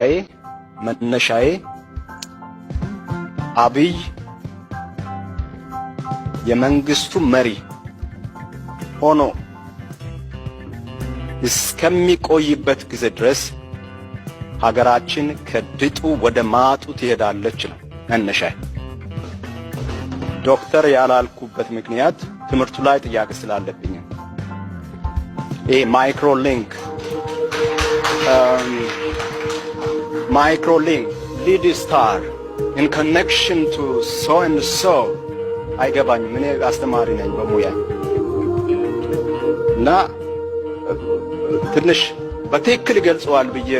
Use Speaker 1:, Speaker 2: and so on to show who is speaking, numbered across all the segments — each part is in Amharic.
Speaker 1: መነሻዬ አብይ የመንግስቱ መሪ ሆኖ እስከሚቆይበት ጊዜ ድረስ ሀገራችን ከድጡ ወደ ማጡ ትሄዳለች ነው መነሻዬ። ዶክተር ያላልኩበት ምክንያት ትምህርቱ ላይ ጥያቄ ስላለብኝ microlink lead star in connection to so and so አይገባኝም። እኔ አስተማሪ ነኝ በሙያ እና ትንሽ በትክክል ገልጸዋል ብዬ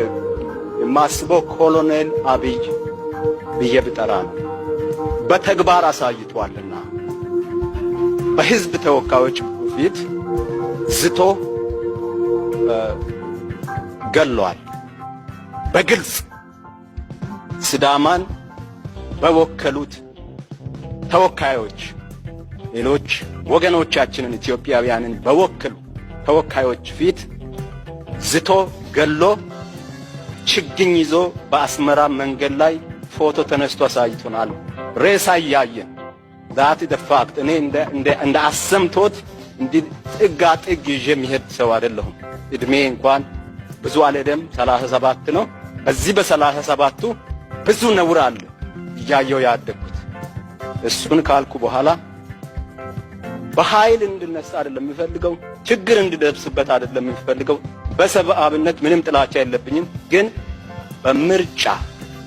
Speaker 1: የማስበው ኮሎኔል አብይ ብዬ ብጠራ ነው። በተግባር አሳይቷልና በህዝብ ተወካዮች ፊት ዝቶ ገሏል። በግልጽ ሲዳማን በወከሉት ተወካዮች ሌሎች ወገኖቻችንን ኢትዮጵያውያንን በወከሉ ተወካዮች ፊት ዝቶ ገሎ ችግኝ ይዞ በአስመራ መንገድ ላይ ፎቶ ተነስቶ አሳይቶናል። ሬሳ ያየን ዛት the fact እኔ እንደ አሰምቶት እንዲ ጥጋ ጥግ ይዤ የሚሄድ ሰው አይደለሁም። እድሜ እንኳን ብዙ አልሄደም፣ 37 ነው። በዚህ በ37ቱ ብዙ ነውር አለ እያየሁ ያደግኩት። እሱን ካልኩ በኋላ በኃይል እንድነሳ አይደለም የሚፈልገው፣ ችግር እንድደርስበት አይደለም የሚፈልገው። በሰብአዊነት ምንም ጥላቻ የለብኝም፣ ግን በምርጫ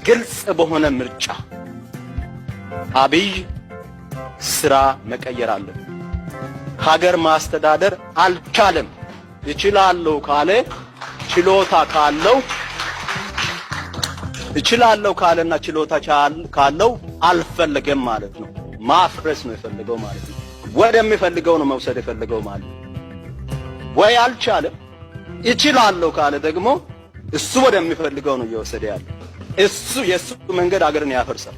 Speaker 1: ግልጽ በሆነ ምርጫ አብይ ስራ መቀየር አለበት። ሀገር ማስተዳደር አልቻለም። ይችላልው ካለ ችሎታ ካለው ይችላልው ካለና ችሎታ ካለው አልፈለገም ማለት ነው። ማፍረስ ነው የፈለገው ማለት ነው። ወደሚፈልገው ነው መውሰድ የፈለገው ማለት ነው። ወይ አልቻለም። ይችላልው ካለ ደግሞ እሱ ወደሚፈልገው ነው እየወሰደ ያለው። እሱ የሱ መንገድ አገርን ያፈርሳል።